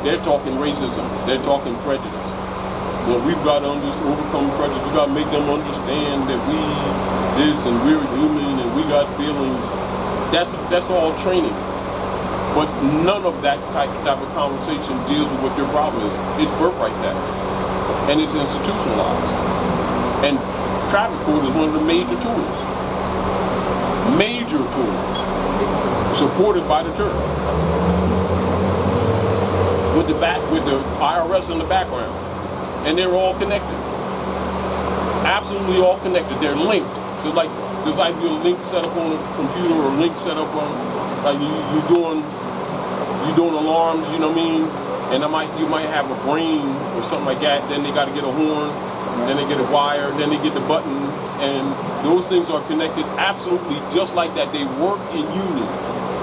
they're talking racism, they're talking prejudice. Well, we've got to overcome prejudice. We've got to make them understand that we this and we're human and we got feelings. That's all training. But none of that type of conversation deals with what your problem is. It's birthright theft, and it's institutionalized. And traffic court is one of the major tools, supported by the church, with the IRS in the background, and they're all connected, absolutely all connected. They're linked. There's like be a link set up on a computer or a link set up on like you're doing alarms, you know what I mean? And you might have a brain or something like that. Then they got to get a horn, then they get a wire, then they get the button, and those things are connected absolutely just like that. They work in union.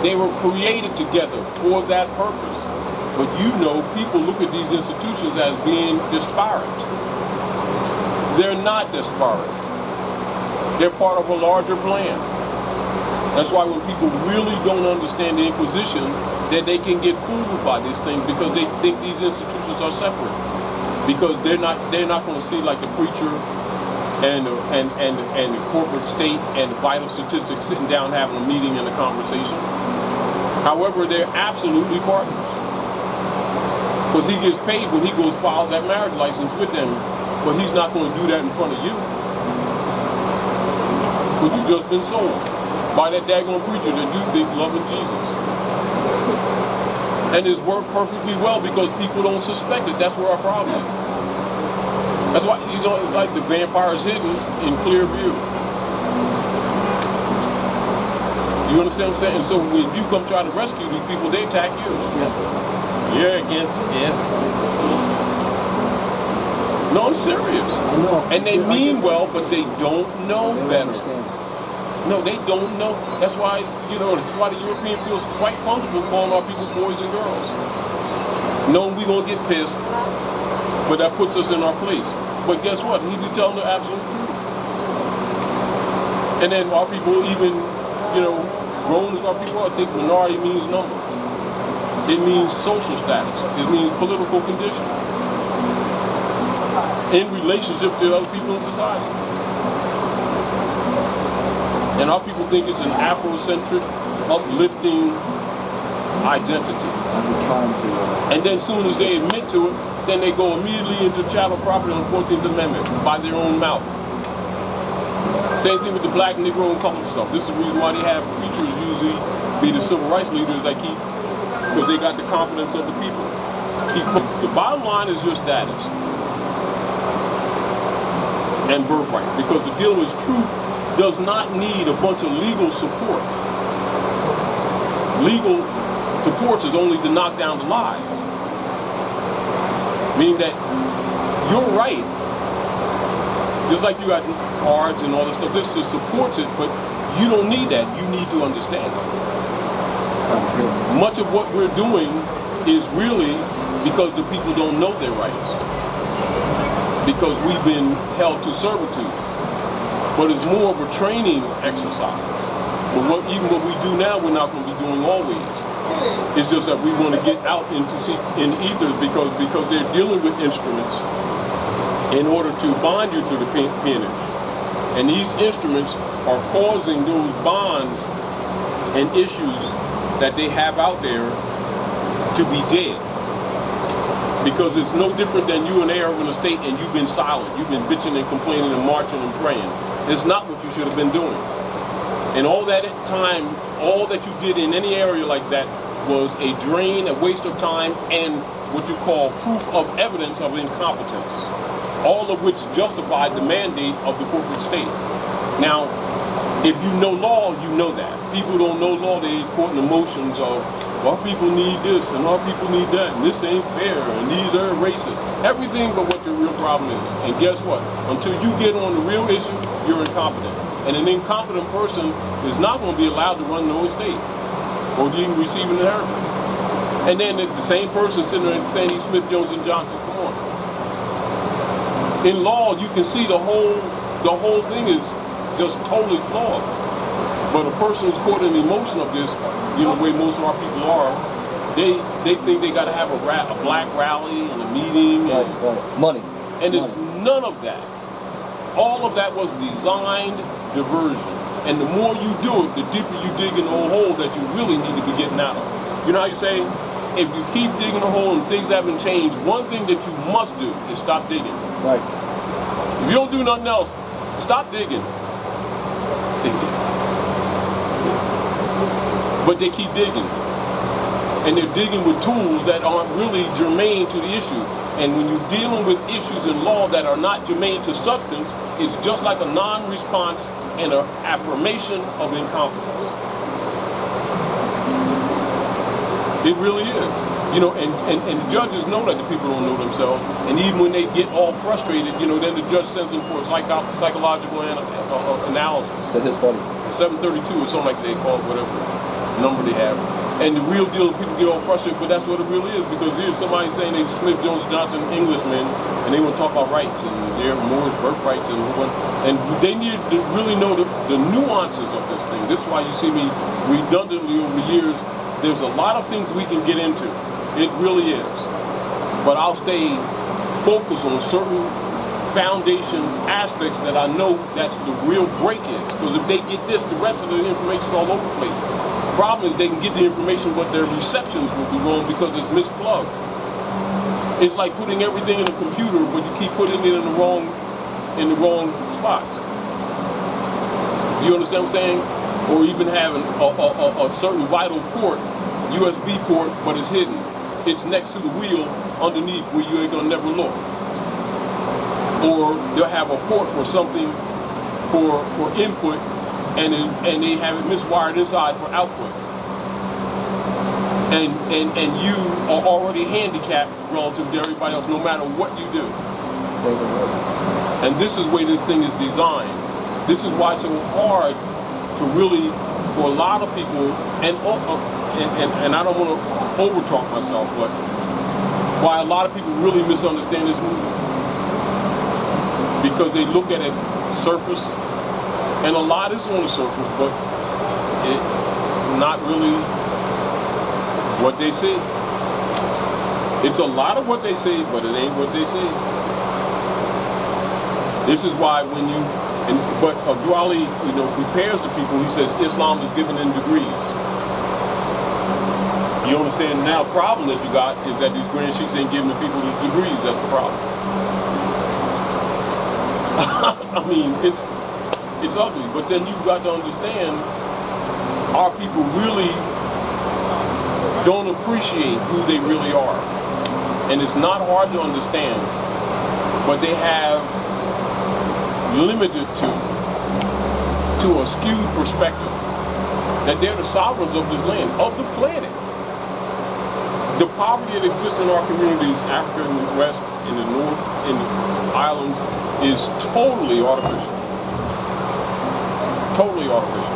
They were created together for that purpose. But people look at these institutions as being disparate. They're not disparate. They're part of a larger plan. That's why when people really don't understand the Inquisition, that they can get fooled by this thing because they think these institutions are separate. Because they're not going to see like the preacher and the corporate state and the vital statistics sitting down having a meeting and a conversation. However, they're absolutely partners. Because he gets paid when he goes files that marriage license with them, but he's not going to do that in front of you. Because you've just been sold by that daggone preacher that you think loving Jesus. And it's worked perfectly well because people don't suspect it. That's where our problem is. That's why it's like the vampire's hidden in clear view. You understand what I'm saying? And so when you come try to rescue these people, they attack you. You're against Jesus. No, I'm serious. I know. And they mean well, but they don't know better. No, they don't know. That's why, that's why the European feels quite comfortable calling our people boys and girls. Knowing we're going to get pissed, but that puts us in our place. But guess what? He be telling the absolute truth. And then our people even, grown as our people are, think minority means number. It means social status. It means political condition. In relationship to other people in society. And our people think it's an Afrocentric, uplifting identity. And then as soon as they admit to it, then they go immediately into chattel property on the 14th Amendment by their own mouth. Same thing with the black, Negro, and colored stuff. This is the reason why they have preachers usually be the civil rights leaders that keep, because they got the confidence of the people. The bottom line is your status and birthright, because the deal is truth does not need a bunch of legal support. Legal support is only to knock down the lies. Meaning that you're right. Just like you got cards and all this stuff, this supports it, but you don't need that. You need to understand it. Much of what we're doing is really because the people don't know their rights. Because we've been held to servitude. But it's more of a training exercise. But even what we do now, we're not going to be doing always. It's just that we want to get out in ethers because they're dealing with instruments in order to bond you to the peonage. And these instruments are causing those bonds and issues that they have out there to be dead. Because it's no different than you and they are in a state and you've been silent. You've been bitching and complaining and marching and praying. It's not what you should have been doing. And all that time, all that you did in any area like that was a drain, a waste of time, and what you call proof of evidence of incompetence. All of which justified the mandate of the corporate state. Now, if you know law, you know that. People don't know law, they quote emotions of, our people need this and our people need that, and this ain't fair, and these are racist. Everything but what your real problem is. And guess what? Until you get on the real issue, you're incompetent. And an incompetent person is not going to be allowed to run no estate or even receive an inheritance. And then the same person sitting there saying he's Smith, Jones, and Johnson. Come on. In law, you can see the whole thing is just totally flawed. But a person who's caught in the emotion of this, the way most of our people are, they think they got to have a black rally and a meeting. Right, And, right. Money. And it's none of that. All of that was designed diversion. And the more you do it, the deeper you dig in the old hole that you really need to be getting out of. You know how you say, if you keep digging a hole and things haven't changed, one thing that you must do is stop digging. Right. If you don't do nothing else, stop digging. But they keep digging. And they're digging with tools that aren't really germane to the issue. And when you're dealing with issues in law that are not germane to substance, it's just like a non-response and an affirmation of incompetence. It really is. You know, and the judges know that the people don't know themselves. And even when they get all frustrated, you know, then the judge sends them for a psychological analysis. To his buddy. 732 or something like they call it, whatever number they have. And the real deal, people get all frustrated, but that's what it really is, because here's somebody saying they Smith, Jones, Johnson, Englishmen, and they want to talk about rights and their Moorish birthrights and they need to really know the nuances of this thing. This is why you see me redundantly over the years. There's a lot of things we can get into. It really is. But I'll stay focused on certain foundation aspects that I know that's the real break is. Because if they get this, the rest of the information's all over the place. The problem is they can get the information, but their receptions will be wrong because it's misplugged. It's like putting everything in a computer, but you keep putting it in the wrong spots. You understand what I'm saying? Or even having a certain vital port, USB port, but it's hidden. It's next to the wheel underneath where you ain't gonna never look. Or they'll have a port for something for input, and they have it miswired inside for output. And you are already handicapped relative to everybody else, no matter what you do. And this is the way this thing is designed. This is why it's so hard to really, for a lot of people, and I don't want to over-talk myself, but why a lot of people really misunderstand this movement. Because they look at it surface, and a lot is on the surface, but it's not really what they say. It's a lot of what they say, but it ain't what they say. This is why when you, but Abdul, you know, prepares the people, he says Islam is given in degrees. You understand now, the problem that you got is that these grand sheiks ain't giving the people the degrees, that's the problem. I mean, it's ugly, but then you've got to understand our people really don't appreciate who they really are. And it's not hard to understand, but they have limited to a skewed perspective that they're the sovereigns of this land, of the planet. The poverty that exists in our communities, Africa in the West, in the North, in the islands, is totally artificial. Totally artificial.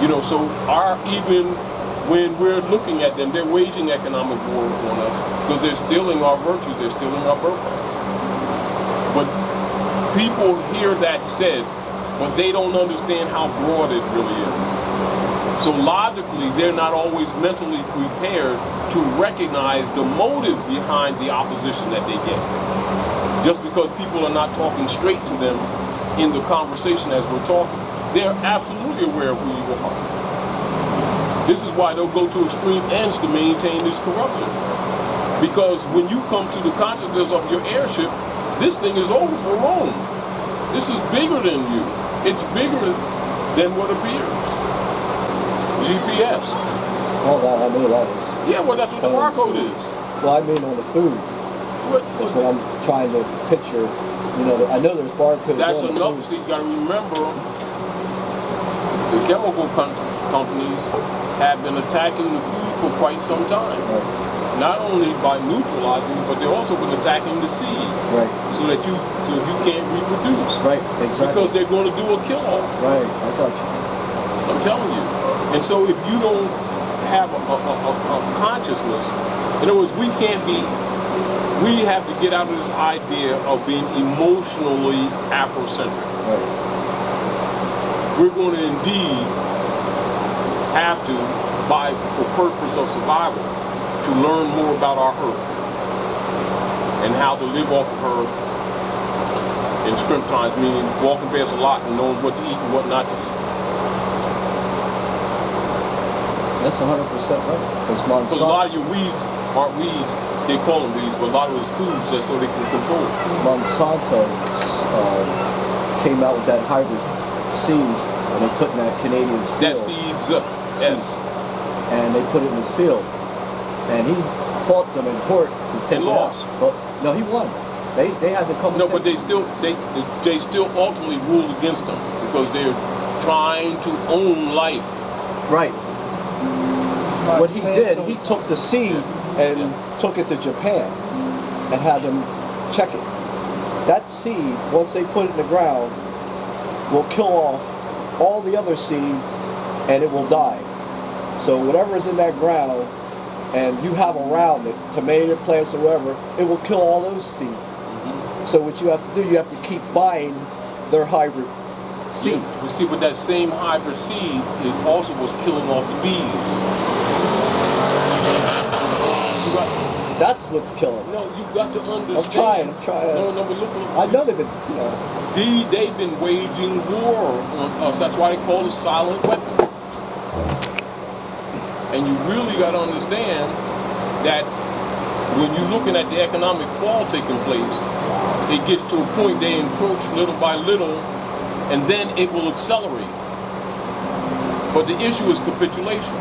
You know, so even when we're looking at them, they're waging economic war on us because they're stealing our virtues, they're stealing our birthright. But people hear that said, but they don't understand how broad it really is. So logically, they're not always mentally prepared to recognize the motive behind the opposition that they get. Just because people are not talking straight to them in the conversation as we're talking, they're absolutely aware of who you are. This is why they'll go to extreme ends to maintain this corruption. Because when you come to the consciousness of your airship, this thing is over for Rome. This is bigger than you. It's bigger than what appears. GPS. Oh, I know that is. Yeah, well, that's what the barcode is. Well, I mean on the food. That's what I'm trying to picture. You know, I know there's barcodes. That's on another. the See, you got to remember, the chemical companies have been attacking the food for quite some time. Right. Not only by neutralizing, but they've also been attacking the seed, right? So you can't reproduce, right? Exactly. Because they're going to do a kill-off. Right. I got you. I'm telling you. And so if you don't have a consciousness, in other words, we have to get out of this idea of being emotionally Afrocentric. Right. We're going to indeed have to, for purpose of survival, to learn more about our earth and how to live off of her in scrimp times, meaning walking past a lot and knowing what to eat and what not to eat. That's 100% right. Because a lot of your weeds aren't weeds, they call them weeds, but a lot of it's foods just so they can control it. Monsanto came out with that hybrid seed, and they put in that Canadian field. That seeds, yes. And they put it in his field. And he fought them in court. And lost. But no, he won. They had to come. No, but they still ultimately ruled against them because they're trying to own life. Right. What he did, he took the seed and took it to Japan and had them check it. That seed, once they put it in the ground, will kill off all the other seeds and it will die. So whatever is in that ground and you have around it, tomato plants or whatever, it will kill all those seeds. So what you have to do, you have to keep buying their hybrid seeds. Yeah, you see, but that same hybrid seed is also what's killing off the bees. That's what's killing. No, you got to understand. I'm trying. No, but look. I know they've been, They've been waging war on us. That's why they call it a silent weapon. And you really got to understand that when you're looking at the economic fall taking place, it gets to a point they encroach little by little, and then it will accelerate. But the issue is capitulation.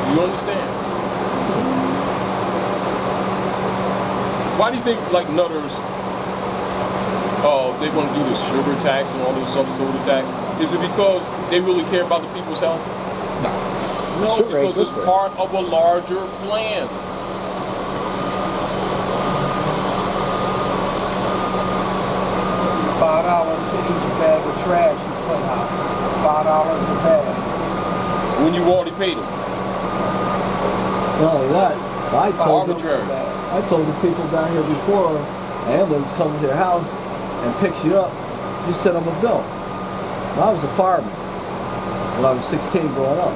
Do you understand? Why do you think, like nutters, they want to do this sugar tax and all this stuff, soda tax? Is it because they really care about the people's health? No, because it's part of a larger plan. $5 for each bag of trash you put out. $5 a bag. When you already paid them. not only that, I told the people down here before, ambulance comes to your house and picks you up, you send them a bill. When I was a fireman, when I was 16 growing up,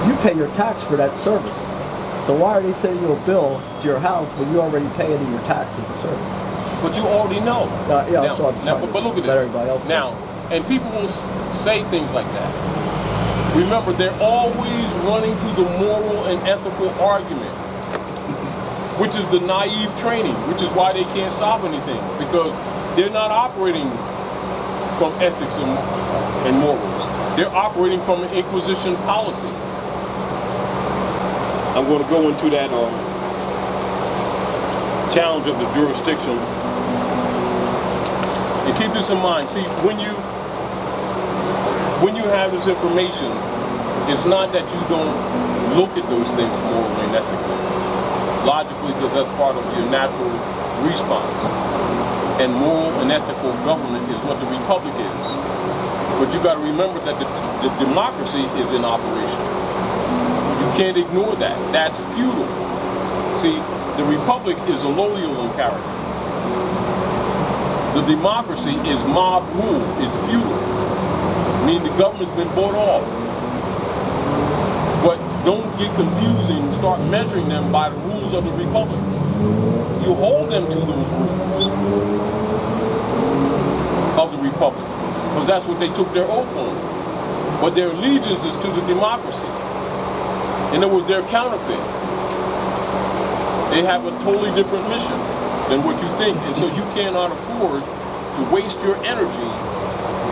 you pay your tax for that service. So why are they sending you a bill to your house when you already pay it in your tax as a service? But you already know. Yeah, now, so I'm trying but look at to let this. everybody else now, and people will say things like that. Remember, they're always running to the moral and ethical argument, which is the naive training, which is why they can't solve anything, because they're not operating from ethics and morals. They're operating from an inquisition policy. I'm going to go into that challenge of the jurisdiction. And keep this in mind. See, when you have this information, it's not that you don't look at those things morally and ethically, logically, because that's part of your natural response. And moral and ethical government is what the republic is. But you got to remember that the democracy is in operation. You can't ignore that. That's feudal. See, the republic is a loyal in character. The democracy is mob rule, it's feudal. Meaning the government's been bought off. But don't get confusing, start measuring them by the rules of the republic. You hold them to those rules of the republic, because that's what they took their oath on. But their allegiance is to the democracy. In other words, they're counterfeit. They have a totally different mission than what you think, and so you cannot afford to waste your energy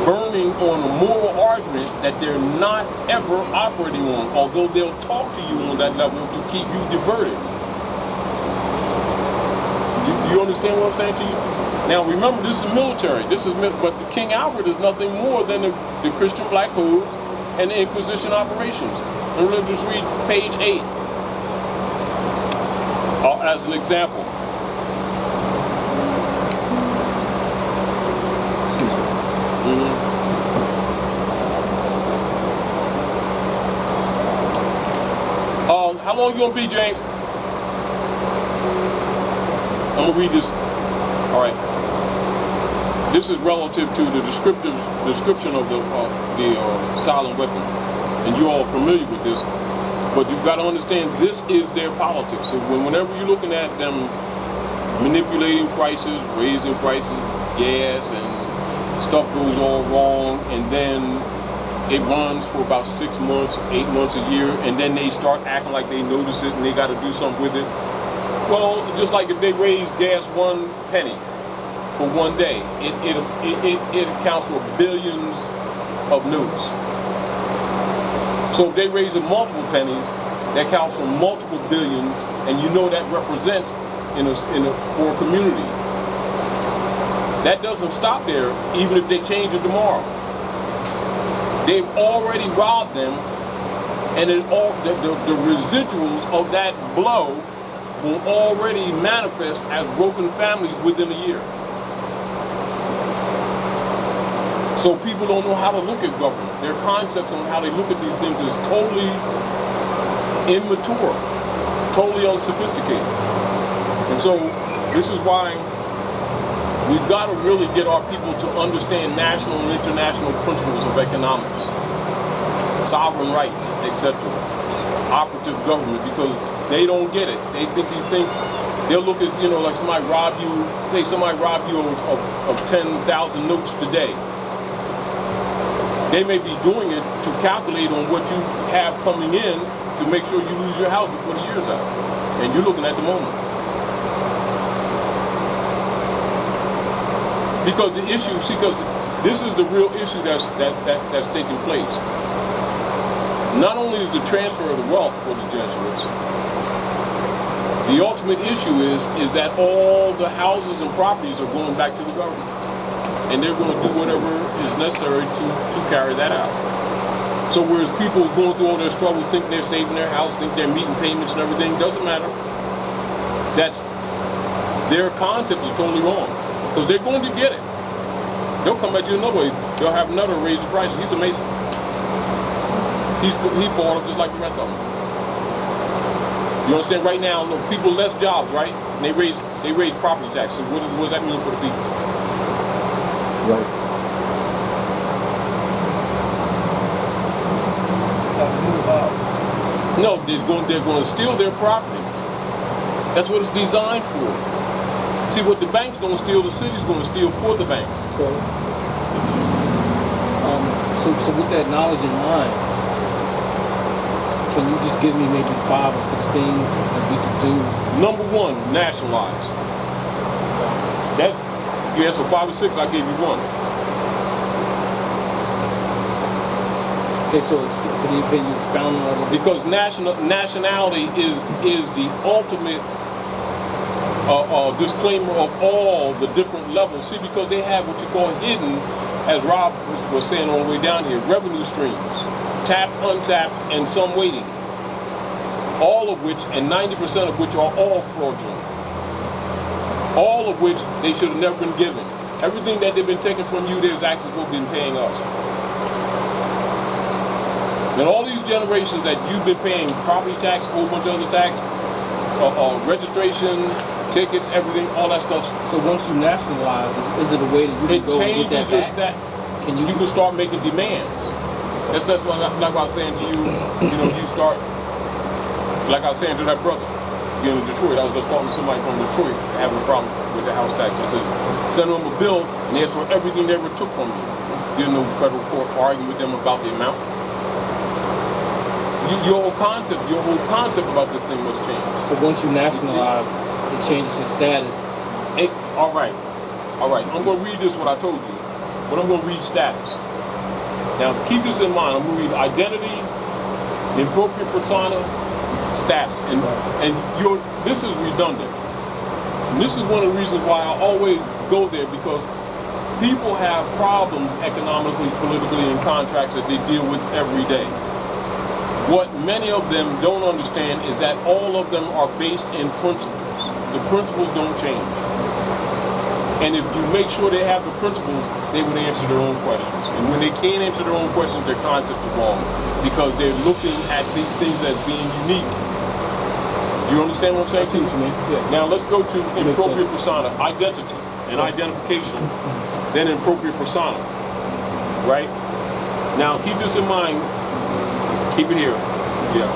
burning on a moral argument that they're not ever operating on, although they'll talk to you on that level to keep you diverted. Do you understand what I'm saying to you? Now remember, this is military. But the King Alfred is nothing more than the Christian Black Codes and the Inquisition operations. And let's just read page 8 as an example. How long you gonna be, James? I'm gonna read this. All right. This is relative to the description of the silent weapon, and you're all familiar with this. But you've got to understand, this is their politics. So whenever you're looking at them manipulating prices, raising prices, gas, and stuff goes all wrong, and then it runs for about 6 months, 8 months, a year, and then they start acting like they notice it and they got to do something with it. Well, just like if they raise gas 1 penny for one day, it accounts for billions of notes. So if they raise it multiple pennies, that counts for multiple billions, and you know that represents in a poor community. That doesn't stop there, even if they change it tomorrow. They've already robbed them, and the residuals of that blow will already manifest as broken families within a year. So people don't know how to look at government. Their concepts on how they look at these things is totally immature, totally unsophisticated. And so this is why we've got to really get our people to understand national and international principles of economics, sovereign rights, etc., operative government, because they don't get it. They think these things, they'll look at, like somebody robbed you, say somebody robbed you of 10,000 notes today. They may be doing it to calculate on what you have coming in to make sure you lose your house before the year's out. And you're looking at the moment. Because the issue, because this is the real issue that's taking place. Not only is the transfer of the wealth for the Jesuits, the ultimate issue is that all the houses and properties are going back to the government. And they're going to do whatever is necessary to carry that out. So whereas people going through all their struggles think they're saving their house, think they're meeting payments and everything, doesn't matter. That's their concept is totally wrong. Because they're going to get it. They'll come at you another way. They'll have another raise the price. He's a Mason. He bought up just like the rest of them. You understand? Right now, look, people less jobs, right? And they raise property taxes. So what does that mean for the people? Right. No, they're going to steal their properties. That's what it's designed for. See, what the banks don't steal, the city's going to steal for the banks. So with that knowledge in mind, can you just give me maybe 5 or 6 things that we could do? Number 1, nationalize. You asked for 5 or 6, I gave you 1. Okay, so can you expound on that? Because nationality is the ultimate disclaimer of all the different levels. See, because they have what you call hidden, as Rob was saying on the way down here, revenue streams, tapped, untapped, and some waiting. All of which, and 90% of which are all fraudulent. All of which they should have never been given. Everything that they've been taking from you, there's actually supposed to be paying us. And all these generations that you've been paying property tax, a whole bunch of other tax, registration, tickets, everything, all that stuff. So once you nationalize, is it a way that you can go and get that back? You can start making demands. That's what I was saying to you. You start, like I was saying to that brother. In Detroit, I was just talking to somebody from Detroit having a problem with the house tax. I said, send them a bill and ask for everything they ever took from you. Get no federal court arguing with them about the amount. Your whole concept about this thing must change. So once you nationalize, it changes your status. All right. I'm going to read this what I told you, but I'm going to read status. Now keep this in mind. I'm going to read identity, the appropriate persona, status, and this is redundant. And this is one of the reasons why I always go there, because people have problems economically, politically, and contracts that they deal with every day. What many of them don't understand is that all of them are based in principles. The principles don't change. And if you make sure they have the principles, they would answer their own questions. And when they can't answer their own questions, their concepts are wrong, because they're looking at these things as being unique. Do you understand what I'm saying? I see what you mean. Yeah. Now let's go to appropriate persona, identity and identification, then appropriate persona, right? Now keep this in mind. Keep it here. Yeah.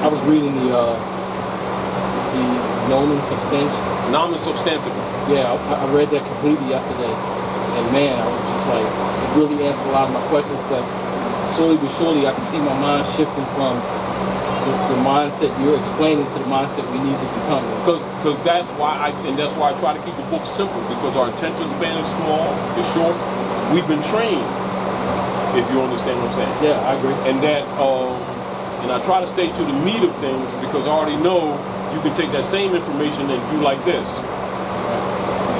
I was reading the nomen substantial. Nomen substantive. Yeah, I read that completely yesterday, and man, I was just like, it really answered a lot of my questions. But slowly but surely, I can see my mind shifting from the mindset you're explaining to the mindset we need to become. Because that's why I try to keep the book simple, because our attention span is small, is short. We've been trained, if you understand what I'm saying. Yeah, I agree. And that, and I try to stay to the meat of things, because I already know you can take that same information and do like this.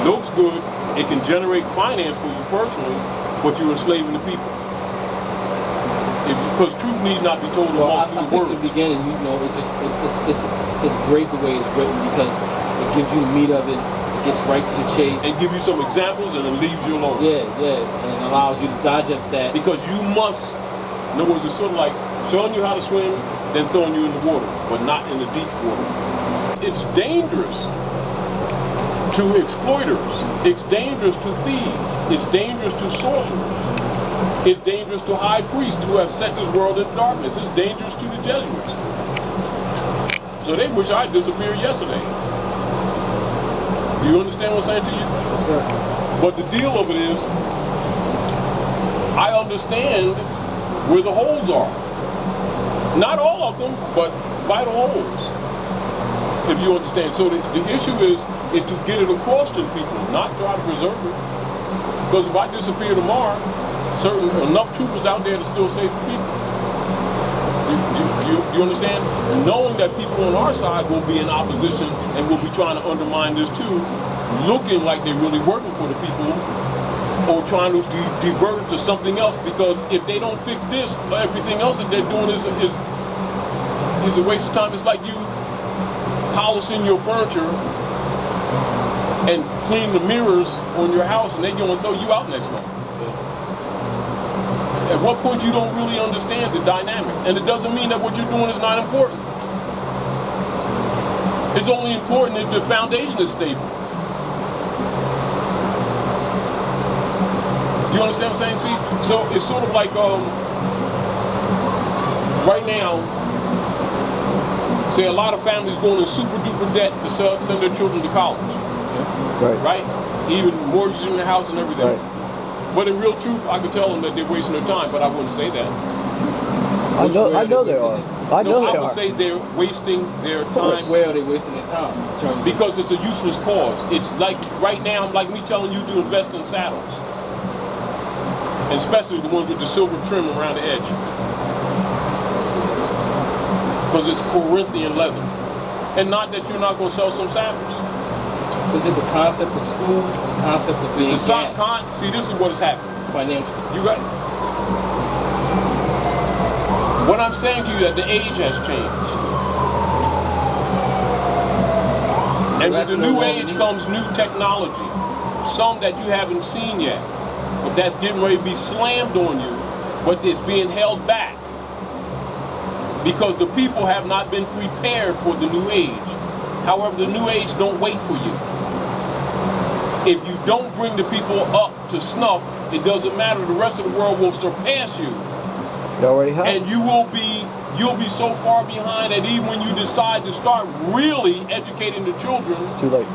Looks good, it can generate finance for you personally, but you're enslaving the people. Because truth need not be told in multiple words. In the beginning, you know, it's great the way it's written, because it gives you the meat of it, it gets right to the chase. And give you some examples and it leaves you alone. Yeah, and it allows you to digest that. Because you must, in other words, it's sort of like showing you how to swim, then throwing you in the water, but not in the deep water. It's dangerous to exploiters. It's dangerous to thieves. It's dangerous to sorcerers. It's dangerous to high priests who have set this world in darkness. It's dangerous to the Jesuits. So they wish I disappeared yesterday. Do you understand what I'm saying to you? Yes, sir. But the deal of it is, I understand where the holes are. Not all of them, but vital holes. If you understand. So the issue is to get it across to the people, not try to preserve it. Because if I disappear tomorrow, enough troopers out there to still save the people. Do you understand? Knowing that people on our side will be in opposition and will be trying to undermine this too, looking like they're really working for the people, or trying to divert it to something else, because if they don't fix this, everything else that they're doing is a waste of time. It's like you polishing your furniture and clean the mirrors on your house, and they're going to throw you out next month. At what point you don't really understand the dynamics. And it doesn't mean that what you're doing is not important. It's only important if the foundation is stable. Do you understand what I'm saying? See, so it's sort of like right now, say a lot of families going in super duper debt to send their children to college. Right? Even mortgaging their house and everything. Right. But in real truth, I could tell them that they're wasting their time, but I wouldn't say that. I know they are. I would say they're wasting their time. Where are they wasting their time? Because it's a useless cause. It's like right now, like me telling you to invest in saddles. And especially the ones with the silver trim around the edge. Because it's Corinthian leather. And not that you're not going to sell some saddles. Is it the concept of schools, the concept of being see, this is what has happened. Financial. You got what I'm saying to you, that the age has changed. And with the new age comes new technology. Some that you haven't seen yet. But that's getting ready to be slammed on you. But it's being held back. Because the people have not been prepared for the new age. However, the new age don't wait for you. If you don't bring the people up to snuff, it doesn't matter. The rest of the world will surpass you. They already have. And you'll be so far behind that even when you decide to start really educating the children, it's too late.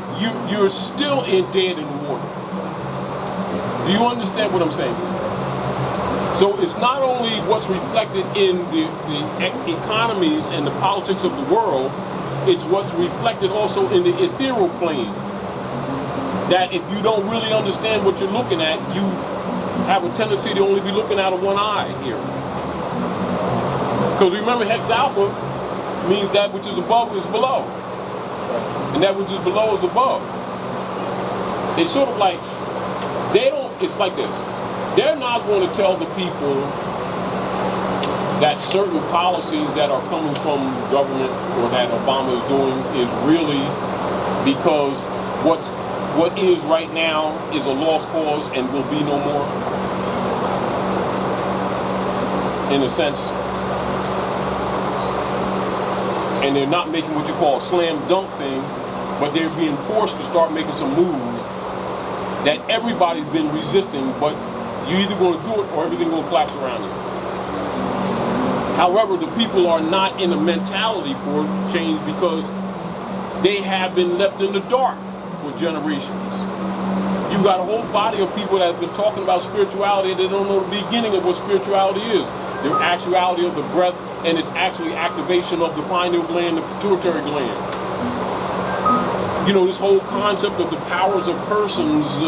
You're still dead in the water. Do you understand what I'm saying to you? So it's not only what's reflected in the economies and the politics of the world, it's what's reflected also in the ethereal plane. That if you don't really understand what you're looking at, you have a tendency to only be looking out of one eye here. Because remember, Hex Alpha means that which is above is below. And that which is below is above. It's sort of like, it's like this. They're not going to tell the people that certain policies that are coming from government or that Obama is doing is really because what is right now is a lost cause and will be no more. In a sense. And they're not making what you call a slam dunk thing, but they're being forced to start making some moves that everybody's been resisting, but you're either going to do it or everything's going to collapse around you. However, the people are not in a mentality for change because they have been left in the dark for generations. You've got a whole body of people that have been talking about spirituality. They don't know the beginning of what spirituality is. The actuality of the breath and its actually activation of the pineal gland, the pituitary gland. You know, this whole concept of the powers of persons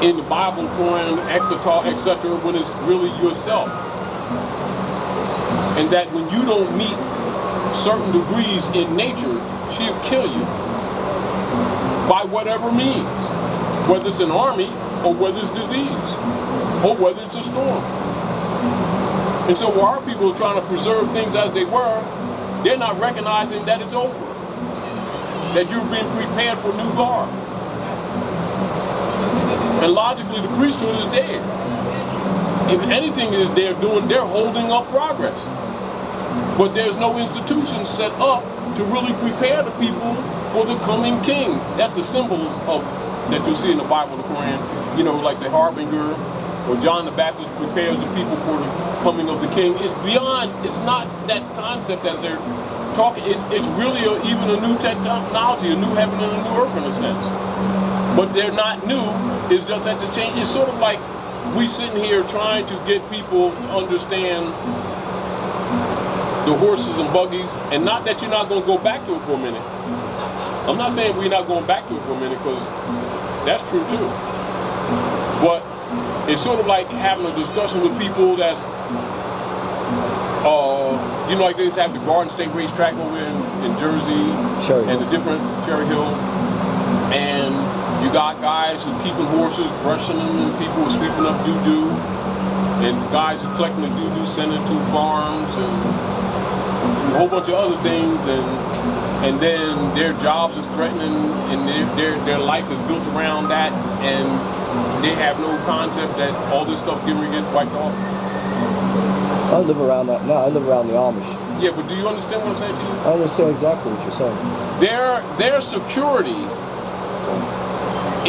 in the Bible, Quran, etc., when it's really yourself. And that when you don't meet certain degrees in nature, she'll kill you by whatever means. Whether it's an army, or whether it's disease, or whether it's a storm. And so while our people are trying to preserve things as they were, they're not recognizing that it's over. That you're being prepared for new guard. And logically, the priesthood is dead. If anything is they're holding up progress. But there's no institution set up to really prepare the people for the coming king. That's the symbols of that you'll see in the Bible, the Quran, you know, like the harbinger, or John the Baptist prepares the people for the coming of the king. It's beyond, it's not that concept as they're talking, it's really even a new technology, a new heaven and a new earth in a sense. But they're not new, it's just that the change. It's sort of like we sitting here trying to get people to understand the horses and buggies, and not that you're not going to go back to it for a minute. I'm not saying we're not going back to it for a minute, because that's true too. But it's sort of like having a discussion with people that's, you know, like they just have the Garden State racetrack over in Jersey, and the different Cherry Hill, and you got guys who keeping horses, brushing them, and people who are sweeping up doo-doo, and guys who collecting the doo-doo, sending it to farms, and a whole bunch of other things, and then their jobs is threatening, and their life is built around that, and they have no concept that all this stuff's getting ready to get wiped off. I live around that. No, I live around the Amish. Yeah, but do you understand what I'm saying to you? I understand exactly what you're saying. Their security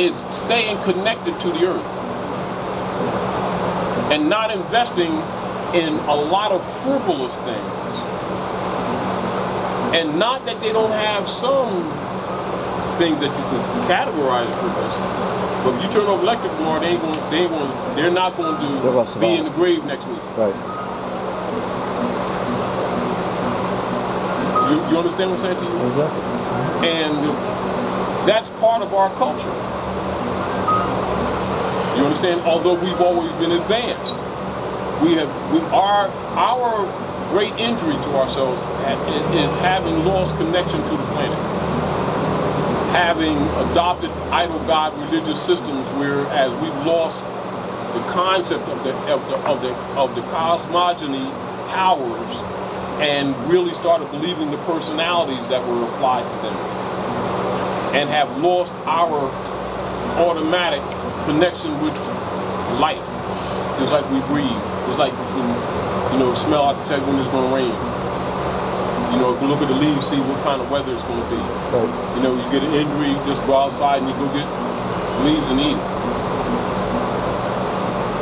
is staying connected to the earth and not investing in a lot of frivolous things. And not that they don't have some things that you could categorize as frivolous, but if you turn off electric tomorrow, they're not going to be in the grave next week. Right. You understand what I'm saying to you? Exactly. And that's part of our culture. You understand? Although we've always been advanced, our great injury to ourselves is having lost connection to the planet, having adopted idol god religious systems, whereas we've lost the concept of the cosmogony powers, and really started believing the personalities that were applied to them, and have lost our automatic connection with life, just like we breathe. It's like, you know, smell, I can tell you when it's going to rain. You know, if you look at the leaves, see what kind of weather it's going to be. Right. You know, you get an injury, just go outside and you go get leaves and eat it.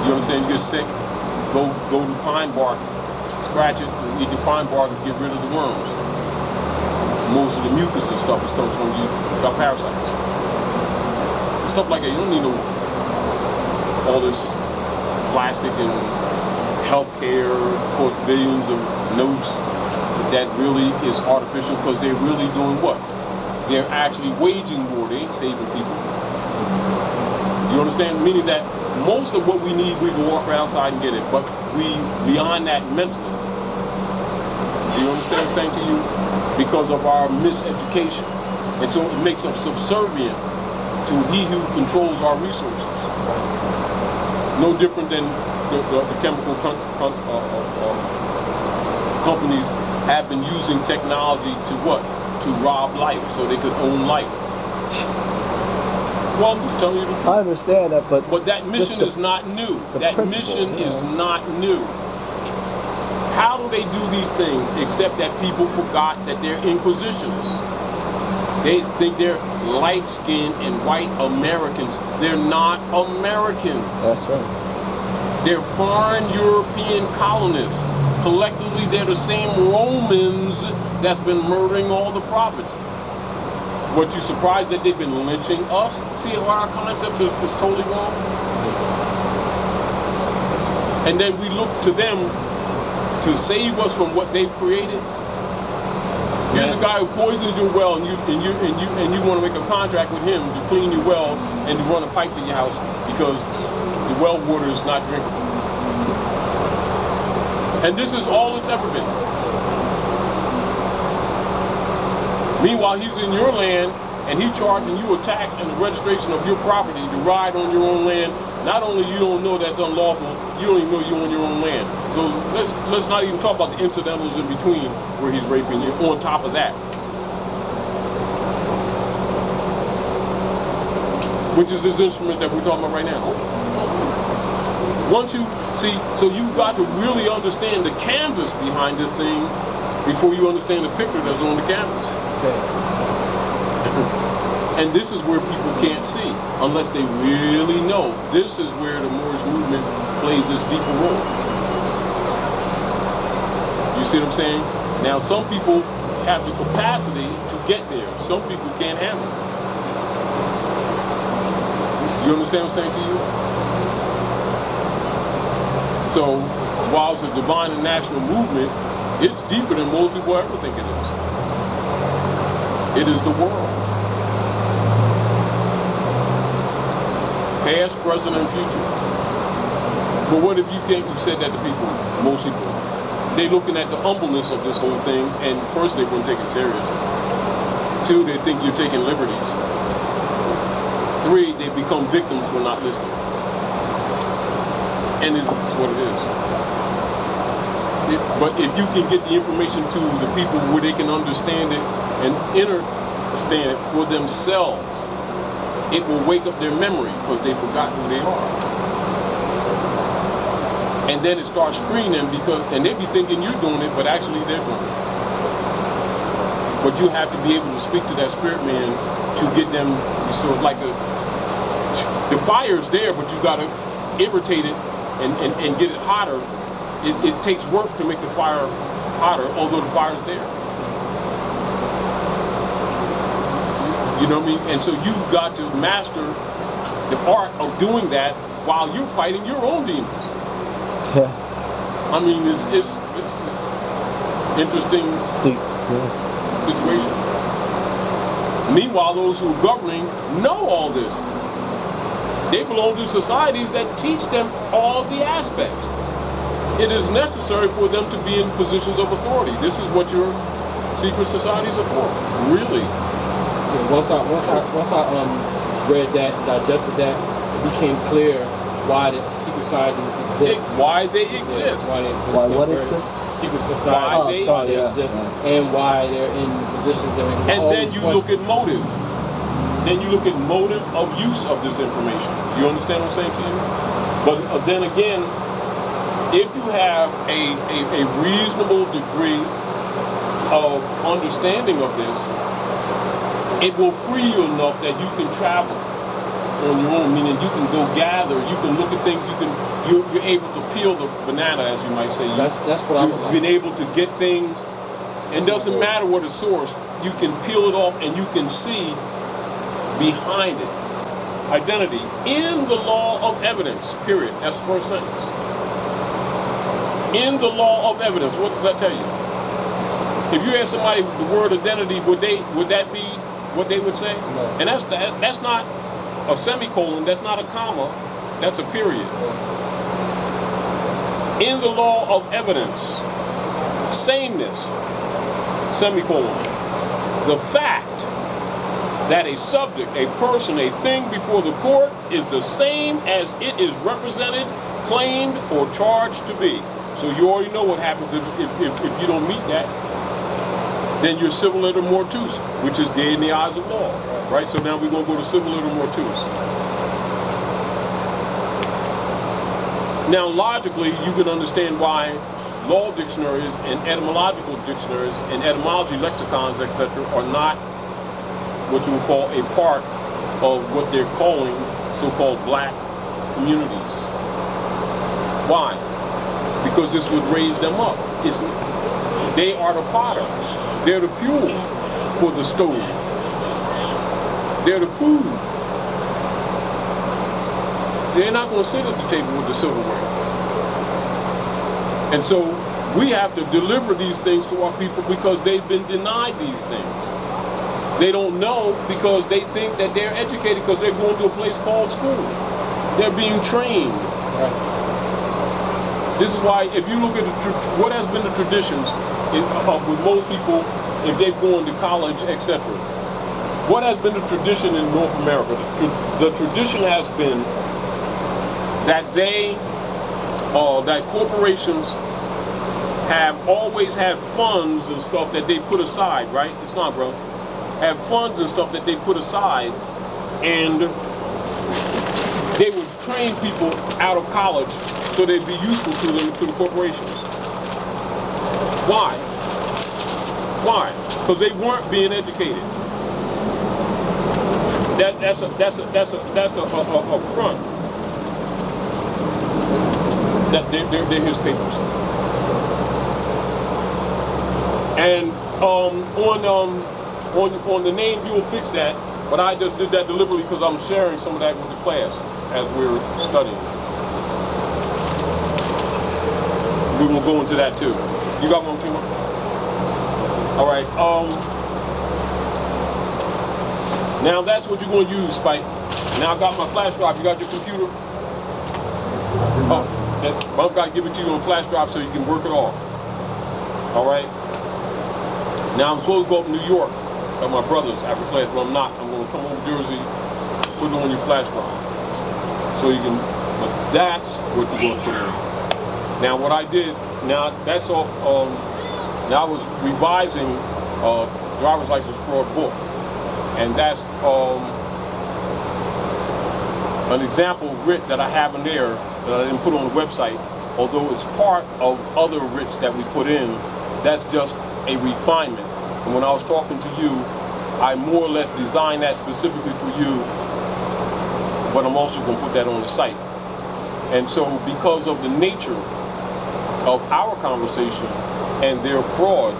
You understand? You get sick, go to pine bark, scratch it, and eat the pine bark and get rid of the worms. Most of the mucus and stuff comes from you got parasites. And stuff like that. You don't need all this plastic and healthcare, of course, billions of notes that really is artificial, because they're really doing what? They're actually waging war. They ain't saving people. You understand? Meaning that most of what we need, we can walk right outside and get it, but we beyond that mentally. You understand what I'm saying to you? Because of our miseducation. And so it makes us subservient to he who controls our resources. No different than the chemical companies have been using technology to what? To rob life, so they could own life. Well, I'm just telling you the truth. I understand that, but that mission is not new. That mission is not new. How do they do these things except that people forgot that they're inquisitionists? They think they're light-skinned and white Americans. They're not Americans. That's right. They're foreign European colonists collectively they're the same Romans that's been murdering all the prophets. What, you surprised that they've been lynching us? See how our concept is totally wrong? And then we look to them to save us from what they've created. Here's a guy who poisons your well, and you want to make a contract with him to clean your well and to run a pipe to your house because the well water is not drinkable. And this is all it's ever been. Meanwhile, he's in your land and he charging you a tax and the registration of your property to ride on your own land. Not only you don't know that's unlawful, you don't even know you're on your own land. So let's not even talk about the incidentals in between where he's raping you on top of that. Which is this instrument that we're talking about right now. Once you see, so you've got to really understand the canvas behind this thing before you understand the picture that's on the canvas. And this is where people can't see unless they really know. This is where the Moorish movement plays its deeper role. You see what I'm saying? Now some people have the capacity to get there. Some people can't handle it. You understand what I'm saying to you? So while it's a divine and national movement, it's deeper than most people ever think it is. It is the world. Past, present, and future. But what if you can't, you said that to people, most people, they're looking at the humbleness of this whole thing, and first they wouldn't take it serious. Two, they think you're taking liberties. Three, they become victims for not listening. And this is what it is. But if you can get the information to the people where they can understand it and understand it for themselves, it will wake up their memory because they forgot who they are. And then it starts freeing them and they be thinking you're doing it, but actually they're doing it. But you have to be able to speak to that spirit man to get them, so it's like the fire's there, but you got to irritate it and get it hotter. It takes work to make the fire hotter, although the fire's there. You know what I mean? And so you've got to master the art of doing that while you're fighting your own demons. Yeah. I mean, it's interesting situation. Meanwhile, those who are governing know all this. They belong to societies that teach them all the aspects. It is necessary for them to be in positions of authority. This is what your secret societies are for. Really. Once I read that, digested that, it became clear why the secret societies exist. Why they exist. Why what exists? Secret societies why they exist, and why they're in positions they're in. And then you look at motive. Then you look at motive of use of this information. You understand what I'm saying to you? But then again, if you have a reasonable degree of understanding of this, it will free you enough that you can travel on your own, meaning you can go gather, you can look at things, you're able to peel the banana, as you might say. That's what I would like. You've been able to get things, it doesn't matter what the source, you can peel it off and you can see behind it. Identity in the law of evidence, period. That's the first sentence. In the law of evidence, what does that tell you? If you ask somebody the word identity, would that be what they would say? No. And that's not a semicolon, that's not a comma, that's a period. In the law of evidence, sameness, semicolon, the fact that a subject, a person, a thing before the court is the same as it is represented, claimed, or charged to be. So you already know what happens if you don't meet that. Then you're civil iter mortuus, which is dead in the eyes of law. Right? So now we're going to go to civil iter mortuus. Now logically, you can understand why law dictionaries and etymological dictionaries and etymology lexicons, etc., are not what you would call a part of what they're calling so-called black communities. Why? Because this would raise them up. they are the fodder. They're the fuel for the stove. They're the food. They're not going to sit at the table with the silverware. And so we have to deliver these things to our people because they've been denied these things. They don't know because they think that they're educated because they're going to a place called school. They're being trained. Right. This is why, if you look at what has been the traditions with most people, if they've gone to college, etc. What has been the tradition in North America? The tradition has been that that corporations have always had funds and stuff that they put aside, right? It's not, bro. Have funds and stuff that they put aside, and they would train people out of college so they'd be useful to them, to the corporations. Why? Why? Because they weren't being educated. That's a front. They're his papers. And on the name, you will fix that. But I just did that deliberately because I'm sharing some of that with the class as we're studying. We're gonna go into that too. You got one, Timo? All right. Now that's what you're gonna use, Spike. Now I got my flash drive. You got your computer? I've got to give it to you on flash drive so you can work it off. All right. Now I'm supposed to go up to New York at my brother's after class, but I'm not. I'm going to come over to Jersey, put it on your flash drive, so you can. But that's what you're going to put in. Now what I did. Now that's off. Now I was revising driver's license fraud book, and that's an example writ that I have in there that I didn't put on the website, although it's part of other writs that we put in. That's just a refinement. And when I was talking to you, I more or less designed that specifically for you, but I'm also going to put that on the site. And so because of the nature of our conversation and their fraud,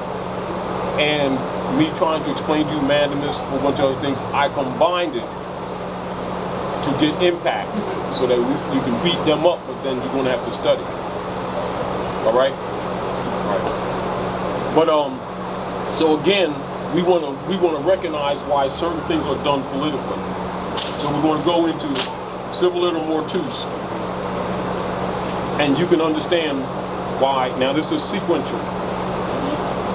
and me trying to explain to you mandamus, a whole bunch of other things, I combined it to get impact so that you can beat them up, but then you're going to have to study. All right? All right. But so again, we want to recognize why certain things are done politically. So we're going to go into civil liter mortuus, and you can understand why. Now this is sequential,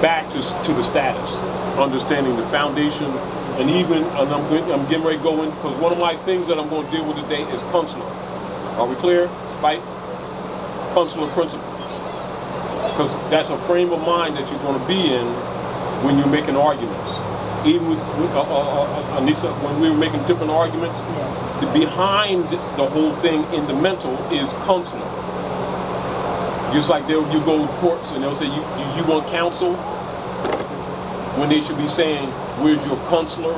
back to the status, understanding the foundation, and even I'm getting ready to go in because one of my things that I'm going to deal with today is consular. Are we clear? Spike? Consular principles. Because that's a frame of mind that you're going to be in when you're making arguments. Even with Anissa, when we were making different arguments, behind the whole thing in the mental is consular. Just like you go to courts and they'll say, you want counsel? When they should be saying, where's your consular?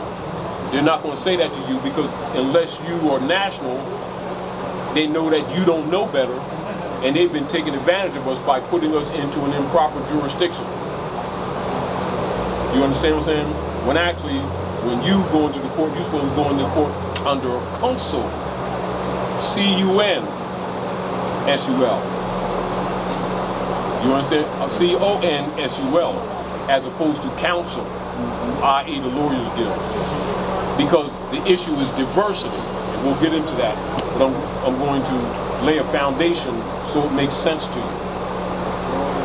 They're not going to say that to you because unless you are national, they know that you don't know better, and they've been taking advantage of us by putting us into an improper jurisdiction. You understand what I'm saying? When actually, when you go into the court, you're supposed to go into court under a consul. C-U-N-S-U-L. You understand? C-O-N-S-U-L, as opposed to counsel, i.e. the Lawyers Guild. Because the issue is diversity. And we'll get into that. But I'm going to lay a foundation so it makes sense to you.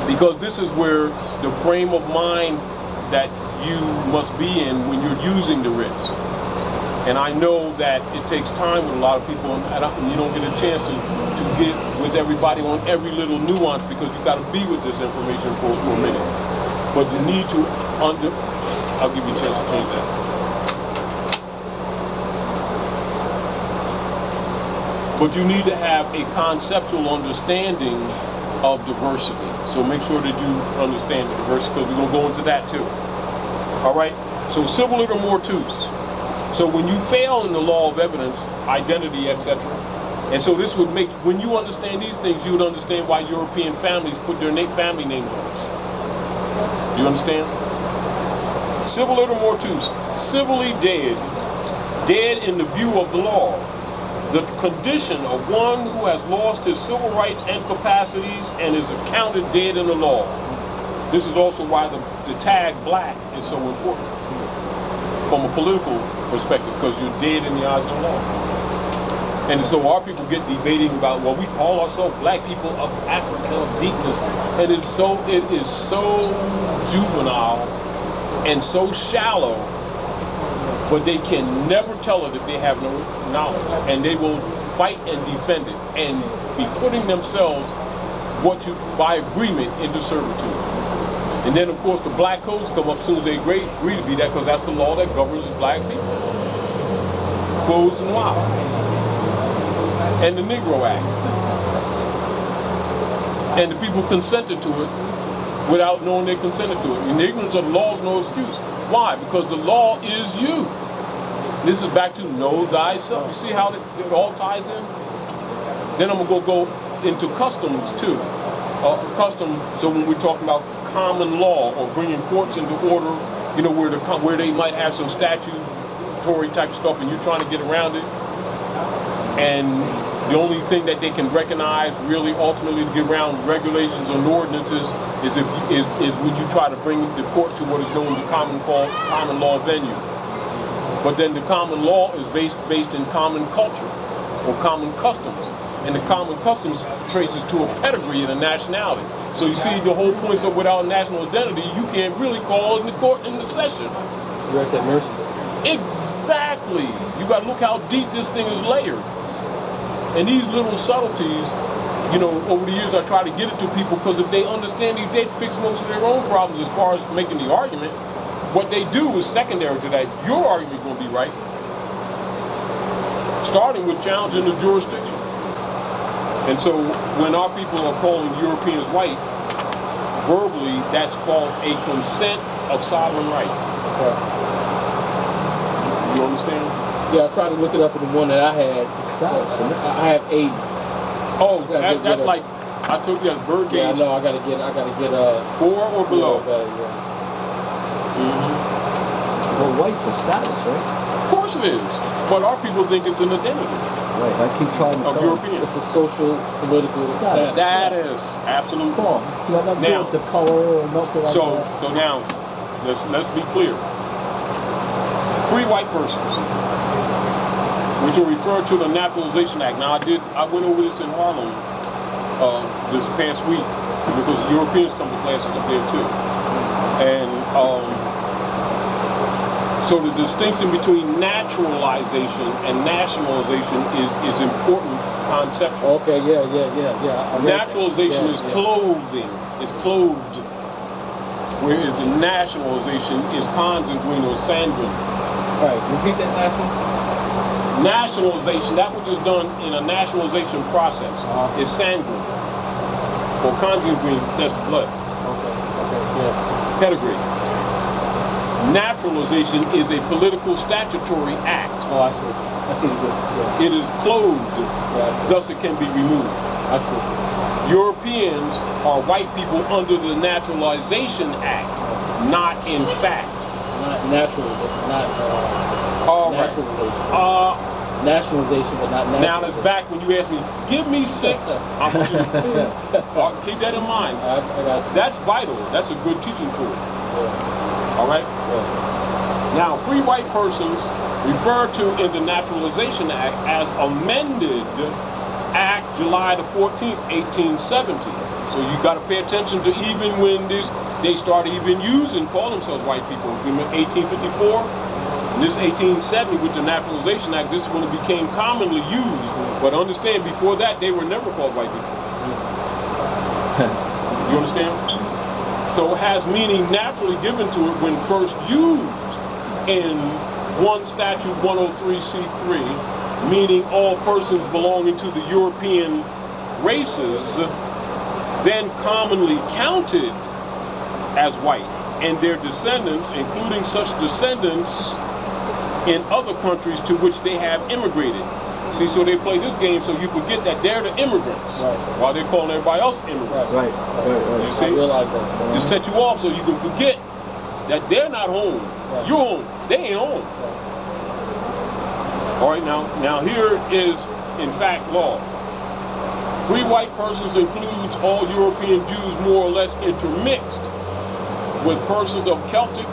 Because this is where the frame of mind that you must be in when you're using the writs. And I know that it takes time with a lot of people, and you don't get a chance to get with everybody on every little nuance because you got to be with this information for a minute. But you need to I'll give you a chance to change that. But you need to have a conceptual understanding of diversity. So make sure that you understand diversity because we're going to go into that too. All right? So civil liter mortuus. So when you fail in the law of evidence, identity, etc. And so this would make, when you understand these things, you would understand why European families put their family names on us. You understand? Civil little two, civilly dead, dead in the view of the law. The condition of one who has lost his civil rights and capacities and is accounted dead in the law. This is also why the tag black is so important from a political perspective, because you're dead in the eyes of the law. And so our people get debating about, well, we call ourselves black people of Africa, of deepness, and it is so juvenile and so shallow, but they can never tell it if they have no knowledge, and they will fight and defend it and be putting themselves by agreement into servitude. And then of course the black codes come up as soon as they agree to be that, because that's the law that governs black people. Codes and law. And the Negro Act. And the people consented to it without knowing they consented to it. And the ignorance of the law is no excuse. Why? Because the law is you. This is back to know thyself. You see how it all ties in? Then I'm going to go into customs too. Customs, so when we're talking about common law or bringing courts into order, you know, where they might have some statutory type stuff and you're trying to get around it. And the only thing that they can recognize really ultimately to get around regulations or ordinances is when you try to bring the court to what is known as the common law venue. But then the common law is based in common culture or common customs. And the common customs traces to a pedigree and a nationality. So you see the whole point of without national identity, you can't really call in the court in the session. You're at that mercy. Exactly. You got to look how deep this thing is layered. And these little subtleties, you know, over the years I try to get it to people, because if they understand these, they'd fix most of their own problems as far as making the argument. What they do is secondary to that. Your argument is going to be right. Starting with challenging the jurisdiction. And so when our people are calling Europeans white, verbally, that's called a consent of sovereign right. Okay. You understand? Yeah, I tried to look it up in the one that I had. I have 8. Oh, that's like, I took you as bird cage. Yeah, I know. I gotta get 4 or below. Well, white's a status, right? Of course it is. But our people think it's an identity. Right, I keep trying to of tell Europeans. It's a social, political Status, absolutely. Cool. It's got nothing to do with the color or nothing like that. So now, let's be clear. Free white persons, which are referred to the Naturalization Act. Now I went over this in Harlem this past week, because Europeans come to classes up there too. And so the distinction between naturalization and nationalization is important conceptual. Okay, yeah. Naturalization is clothing, is clothed, whereas the nationalization is consanguine or sanguine. Right, repeat that last one. Nationalization, that which is done in a nationalization process, is sanguine. Or consanguine, that's blood. Okay, yeah. Pedigree. Naturalization is a political statutory act. Oh, I see the good. Yeah. It is clothed, Yeah, thus it can be removed. I see. Europeans are white people under the Naturalization Act, not in fact. Not natural, but not All right. naturalization. Nationalization, but not nationalization. Now it's back when you ask me, give me 6. I'm going to keep that in mind. I got you. That's vital. That's a good teaching tool. Yeah. All right? Yeah. Now, free white persons referred to in the Naturalization Act as amended Act July the 14th, 1870. So you got to pay attention to even when they started even call themselves white people. In 1854. This 1870 with the Naturalization Act, this is when it became commonly used. But understand, before that, they were never called white people. You understand? So it has meaning naturally given to it when first used in 1 Statute 103C3, meaning all persons belonging to the European races, then commonly counted as white, and their descendants, including such descendants in other countries to which they have immigrated. See, so they play this game so you forget that they're the immigrants, Right. while they're calling everybody else immigrants. Right. You see? I realize that. To set you off so you can forget that they're not home. Right. You're home. They ain't home. All right, now here is, in fact, law. Free white persons includes all European Jews more or less intermixed with persons of Celtic,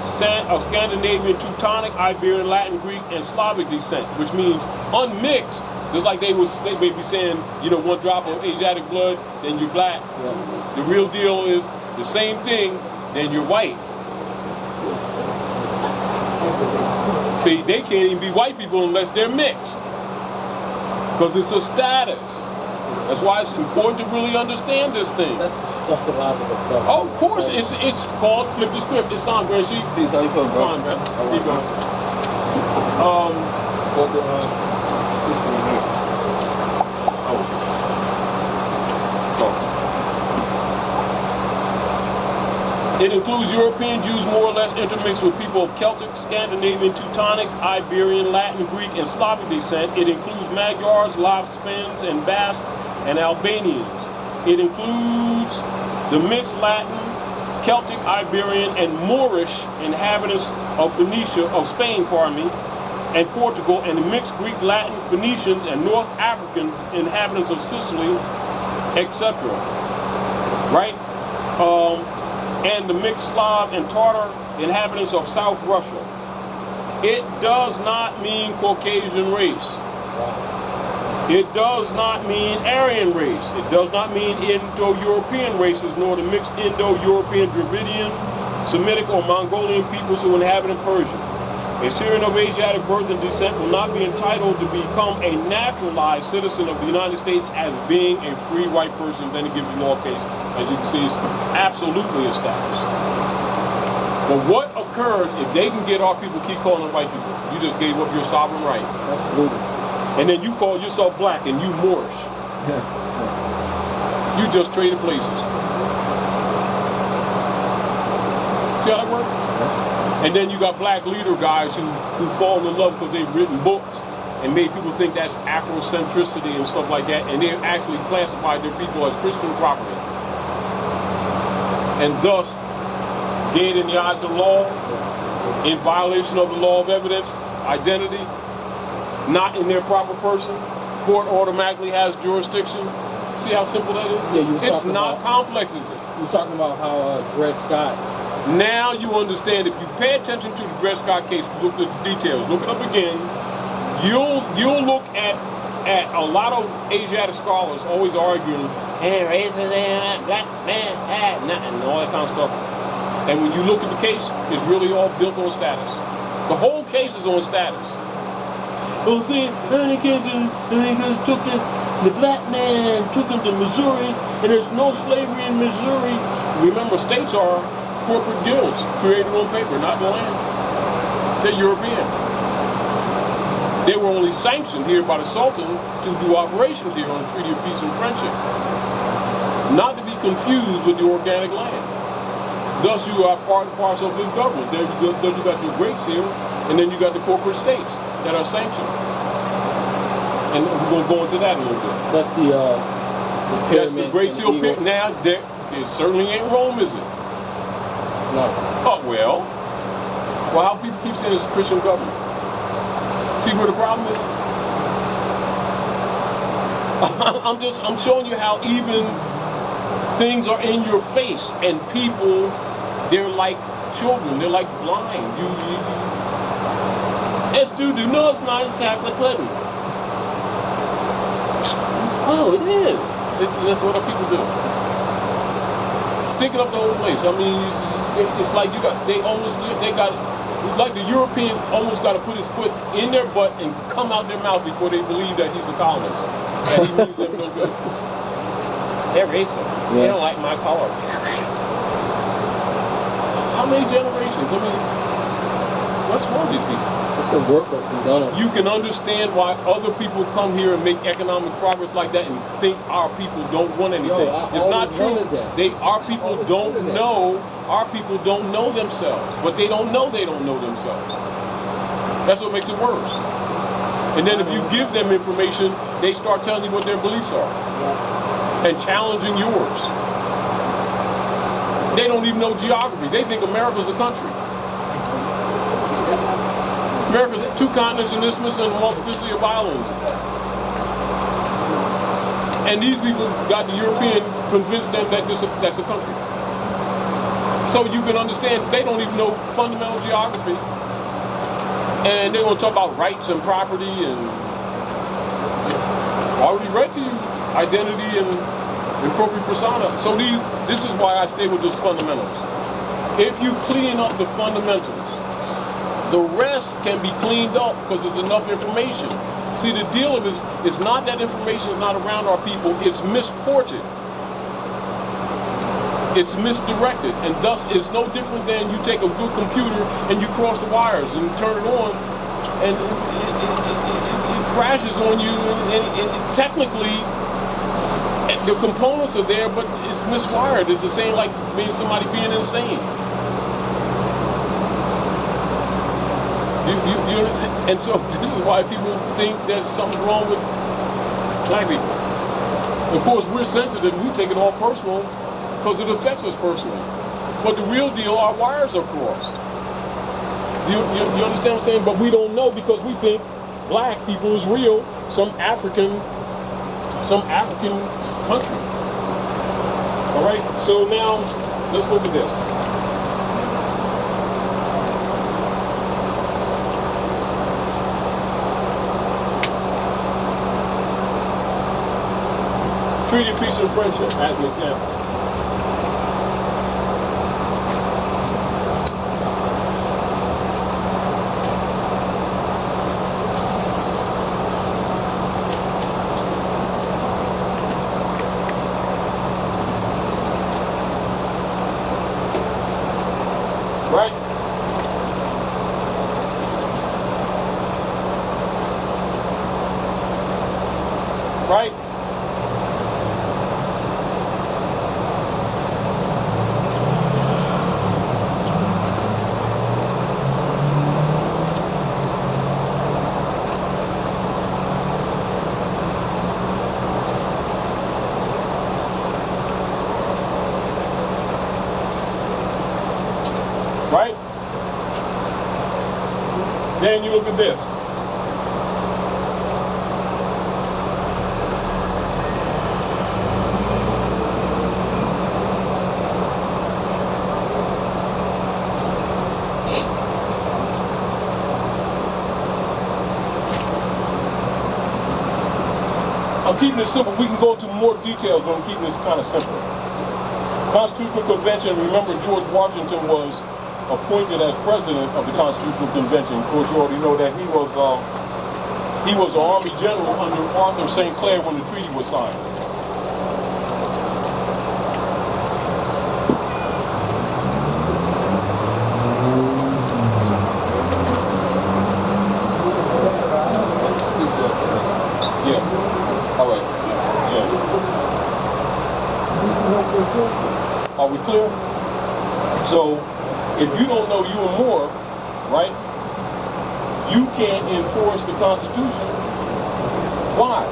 Scandinavian, Teutonic, Iberian, Latin, Greek, and Slavic descent, which means unmixed. Just like they would be saying, you know, one drop of Asiatic blood, then you're black. Yeah. The real deal is the same thing, then you're white. See, they can't even be white people unless they're mixed. Because it's a status. That's why it's important to really understand this thing. That's psychological stuff. Oh, of course, it's called flip the script. It's on, Grand Sheet. Please, how you feel, bro? Come on, man. Here you go. What the system here? It includes European Jews more or less intermixed with people of Celtic, Scandinavian, Teutonic, Iberian, Latin, Greek, and Slavic descent. It includes Magyars, Lapps, Finns, and Basques, and Albanians. It includes the mixed Latin, Celtic, Iberian, and Moorish inhabitants of Spain, and Portugal, and the mixed Greek, Latin, Phoenicians, and North African inhabitants of Sicily, etc. Right? And the mixed Slav and Tartar inhabitants of South Russia. It does not mean Caucasian race. It does not mean Aryan race. It does not mean Indo-European races, nor the mixed Indo-European, Dravidian, Semitic, or Mongolian peoples who inhabit Persia. A Syrian of Asiatic birth and descent will not be entitled to become a naturalized citizen of the United States as being a free white person. Then it gives you law case. As you can see, it's absolutely a status. But what occurs if they can get our people keep calling them white people? You just gave up your sovereign right. Absolutely. And then you call yourself black and you Moorish. You just traded places. See how that works? And then you got black leader guys who fall in love because they've written books and made people think that's Afrocentricity and stuff like that, and they've actually classified their people as Christian property. And thus, gained in the eyes of law, in violation of the law of evidence, identity, not in their proper person, court automatically has jurisdiction. See how simple that is? Yeah, it's not complex, is it? You're talking about how Dred Scott. Now you understand. If you pay attention to the Dred Scott case, look at the details, look it up again, you'll look at a lot of Asiatic scholars always arguing, hey, racist, black man, nothing, and all that kind of stuff. And when you look at the case, it's really all built on status. The whole case is on status. Well, see, the black man took him to Missouri, and there's no slavery in Missouri. Remember, states are corporate guilds created on paper, not the land. They're European. They were only sanctioned here by the Sultan to do operations here on the Treaty of Peace and Friendship. Not to be confused with the organic land. Thus, you are part and parcel of this government. There you got your Great Seal, and then you got the corporate states that are sanctioned. And we're going to go into that a little bit. That's the That's the Great Seal. Now, there certainly ain't Rome, is it? No. Oh, well, how people keep saying it's a Christian government. See where the problem is? I'm showing you how even things are in your face, and people, they're like children, they're like blind. Let's do nice chocolate pudding. Oh, it is. That's what our people do. Stinking up the whole place. I mean, it's like like the European almost got to put his foot in their butt and come out their mouth before they believe that he's a colonist. That he means them no good. They're racist. Yeah. They don't like my color. How many generations? I mean, what's wrong with these people? It's a work that's been done. You can understand why other people come here and make economic progress like that and think our people don't want anything. It's not true. Our people don't know. Our people don't know themselves, but they don't know themselves. That's what makes it worse. And then if you give them information, they start telling you what their beliefs are and challenging yours. They don't even know geography. They think America's a country. America's 2 continents, an isthmus, and a multiplicity of islands. And these people got the European convinced them that that's a country. So you can understand they don't even know fundamental geography. And they're going to talk about rights and property and I already read to you identity and appropriate persona. So this is why I stay with those fundamentals. If you clean up the fundamentals, the rest can be cleaned up because there's enough information. See, the deal of it is, it's not that information is not around our people, it's misported. It's misdirected, and thus is no different than you take a good computer and you cross the wires and turn it on, and it crashes on you, and technically the components are there, but it's miswired. It's the same like somebody being insane. You understand? And so this is why people think there's something wrong with black people. Of course, we're sensitive, we take it all personal because it affects us personally. But the real deal, our wires are crossed. You understand what I'm saying? But we don't know because we think black people is real, some African country. All right, so now let's look at this. Treaty of Peace and Friendship as an example. Right? Right? Right? Then you look at this. I'm keeping it simple. We can go into more details, but I'm keeping this kind of simple. Constitutional Convention, remember George Washington was appointed as president of the Constitutional Convention. Of course, you already know that he was an Army general under Arthur St. Clair when the treaty was signed. Yeah. All right. Yeah. Are we clear? So, if you don't know you and more, right, you can't enforce the Constitution. Why?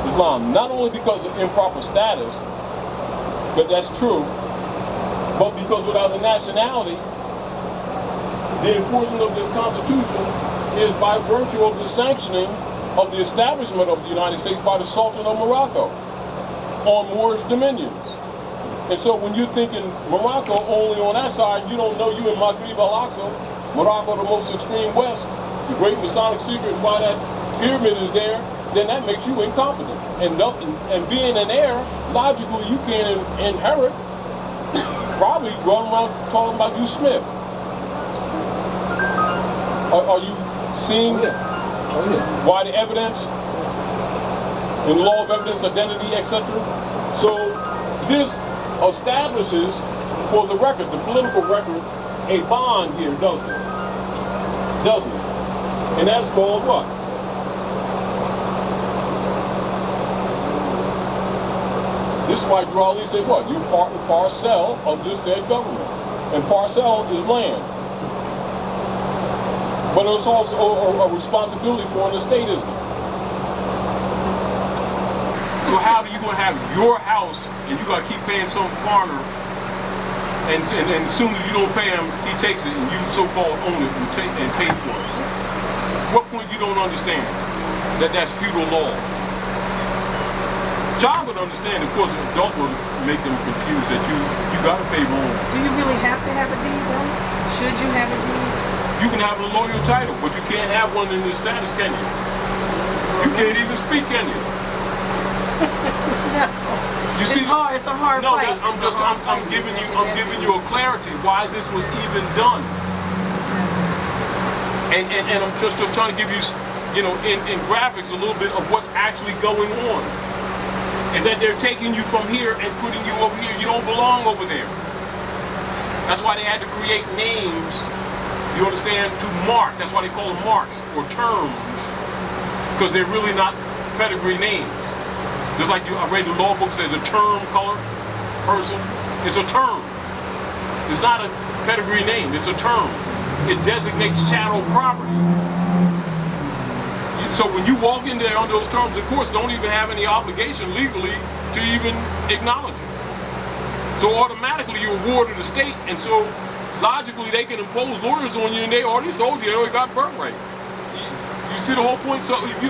Islam. Not only because of improper status, but that's true, but because without a nationality, the enforcement of this Constitution is by virtue of the sanctioning of the establishment of the United States by the Sultan of Morocco on Moorish dominions. And so when you're thinking Morocco only on that side, you don't know you in Maghreb al-Aqsa, Morocco the most extreme west, the great Masonic secret why that pyramid is there, then that makes you incompetent. And being an heir, logically you can't inherit, probably going around talking about you Smith. Are you seeing why the evidence, in the law of evidence, identity, etc.? So this establishes, for the record, the political record, a bond here, doesn't it? Doesn't it? And that's called what? This is why Drawley said what? You're part and parcel of this said government. and parcel is land. But it's also a responsibility for an estate, isn't it? So how are you going to have your house and you got to keep paying some foreigner, and as soon as you don't pay him, he takes it and you so-called own it and pay for it? What point you don't understand that that's feudal law? Child would understand, of course, an adult would make them confused that you got to pay rent. Do you really have to have a deed though? Should you have a deed? You can have a loyal title, but you can't have one in this status, can you? You can't even speak, can you? No. You see, it's hard. It's a hard no, fight. I'm giving you a clarity why this was even done. And I'm just trying to give you, in graphics a little bit of what's actually going on. Is that they're taking you from here and putting you over here. You don't belong over there. That's why they had to create names, you understand, to mark. That's why they call them marks or terms, because they're really not pedigree names. Just like I read the law book says a term color person. It's a term. It's not a pedigree name. It's a term. It designates chattel property. So when you walk in there on those terms, of course, don't even have any obligation legally to even acknowledge it. So automatically you're awarded a state, and so logically they can impose lawyers on you, and they already sold you, they already got birthright. You see the whole point? So if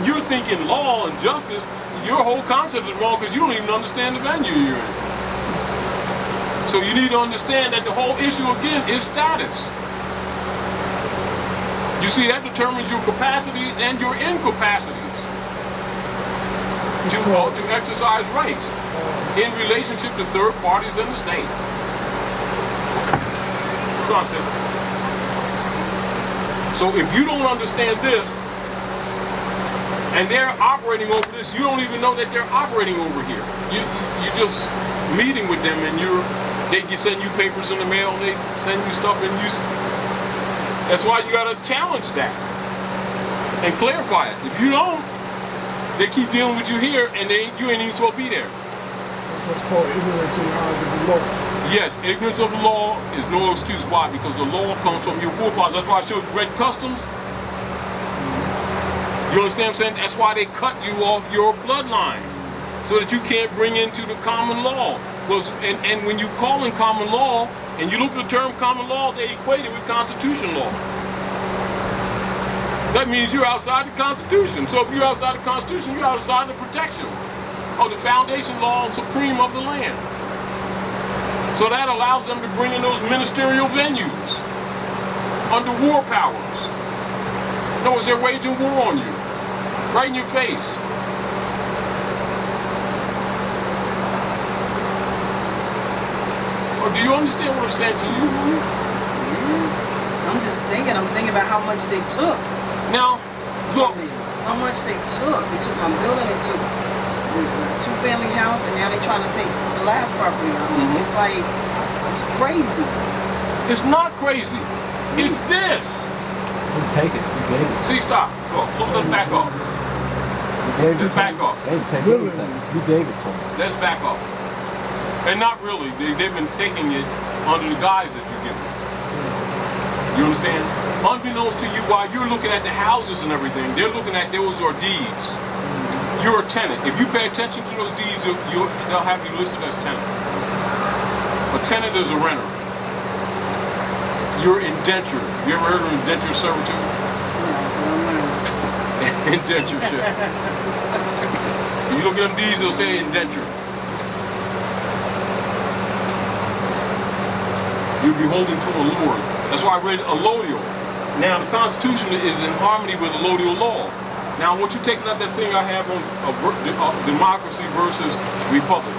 you're thinking law and justice, your whole concept is wrong because you don't even understand the venue you're in. So you need to understand that the whole issue again is status. You see, that determines your capacities and your incapacities to exercise rights in relationship to third parties and the state. What's on, sister? So if you don't understand this, and they're operating over this, you don't even know that they're operating over here. You're just meeting with them, and they send you papers in the mail, and they send you stuff, and that's why you gotta challenge that and clarify it. If you don't, they keep dealing with you here, and you ain't even supposed to be there. That's what's called ignorance in the eyes of the law. Yes, ignorance of the law is no excuse. Why? Because the law comes from your forefathers. That's why I showed you red customs. You understand what I'm saying? That's why they cut you off your bloodline, so that you can't bring into the common law. And when you call in common law, and you look at the term common law, they equate it with constitution law. That means you're outside the Constitution. So if you're outside the Constitution, you're outside the protection of the foundation law supreme of the land. So that allows them to bring in those ministerial venues under war powers. No, it's they're waging war on you, right in your face. Or do you understand what I'm saying to you? Yeah. I'm just thinking. I'm thinking about how much they took. Now, look. So much they took. They took my building. They took the two-family house, and now they're trying to take the last property on me. It's like, it's crazy. It's not crazy. It's this. You take it. You gave it. See, stop. Look, let's back up. Let's back up. They didn't take anything. You gave it to them. Let's back up. And not really. They've been taking it under the guise that you give them. You understand? Unbeknownst to you, while you're looking at the houses and everything, they're looking at those are deeds. You're a tenant. If you pay attention to those deeds, they'll have you listed as tenant. A tenant is a renter. You're indentured. You ever heard of indenture servitude? Indentureship. You look at them deeds, they'll say indenture. You're beholden to a lord. That's why I read allodial. Now the Constitution is in harmony with allodial law. Now I want you taking out that thing I have on democracy versus republic,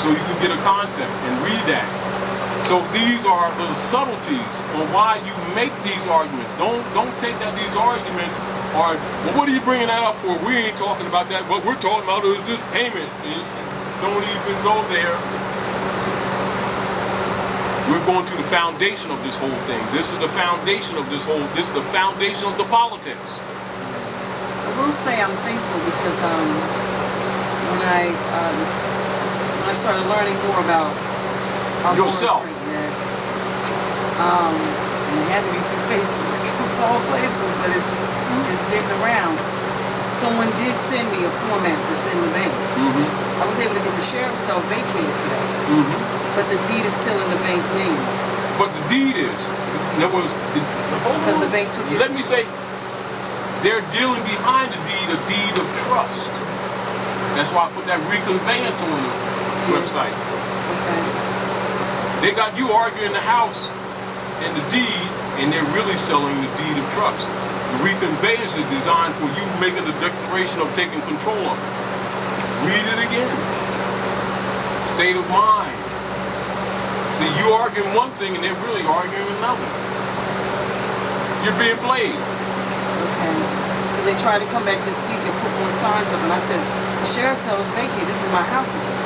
so you can get a concept and read that. So these are the subtleties on why you make these arguments. Don't take that these arguments are, well, what are you bringing that up for? We ain't talking about that. What we're talking about is this payment. Don't even go there. We're going to the foundation of this whole thing. This is the foundation of this whole, this is the foundation of the politics. I will say I'm thankful because when I started learning more about our yourself. Yes. And it had to be through Facebook of all places, but it's getting around. Someone did send me a format to send the bank. I was able to get the sheriff's cell vacated for that. But the deed is still in the bank's name. But the deed is, there was, because the bank took it. Let me say, they're dealing behind the deed, a deed of trust. That's why I put that reconveyance on the website. Okay. They got you arguing the house and the deed, and they're really selling the deed of trust. The reconveyance is designed for you making the declaration of taking control of it. Read it again. State of mind. See, you arguing one thing and they're really arguing another. You're being played. Okay. Because they tried to come back this week and put more signs up, and I said, the sheriff's cell is vacated. This is my house again.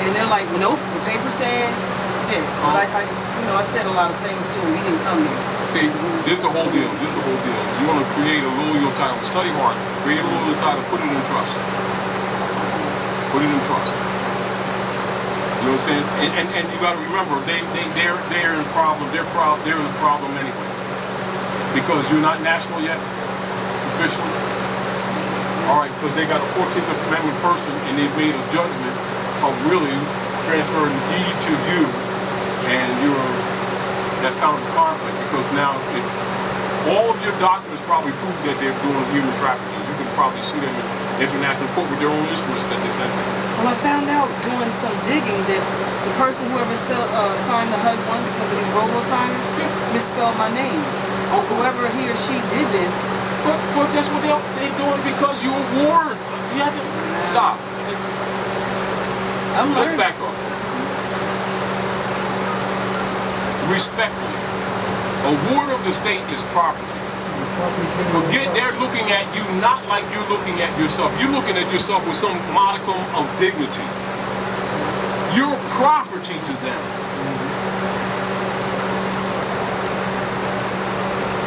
And they're like, nope, the paper says this. But I said a lot of things to him. He didn't come here. See, this is the whole deal. This is the whole deal. You want to create a loyal title. Study hard. Create a loyal title. Put it in trust. Put it in trust. You understand? And you got to remember, they're in problem. They're in a problem anyway. Because you're not national yet, officially. All right, because they got a 14th Amendment person, and they've made a judgment of really transferring the deed to you, and that's kind of a conflict, because now all of your documents probably prove that they're doing human trafficking. You can probably sue them in international court with their own instruments that they sent them. Well, I found out doing some digging that the person whoever signed the HUD one because of these robo-signers misspelled my name. So whoever he or she did this. But that's what they're doing because you award. You have to stop. Let's back up. Respectfully, a ward of the state is property. Forget they're looking at you not like you're looking at yourself. You're looking at yourself with some modicum of dignity. You're property to them.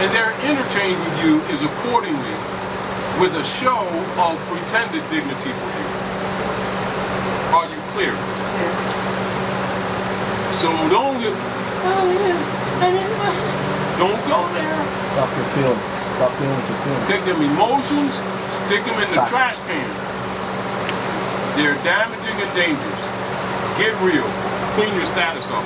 And their interchange with you is accordingly with a show of pretended dignity for you. Are you clear? So don't go there. Stop your feelings. Stop doing what you're feeling. Take them emotions, stick them in the trash can. They're damaging and dangerous. Get real. Clean your status up.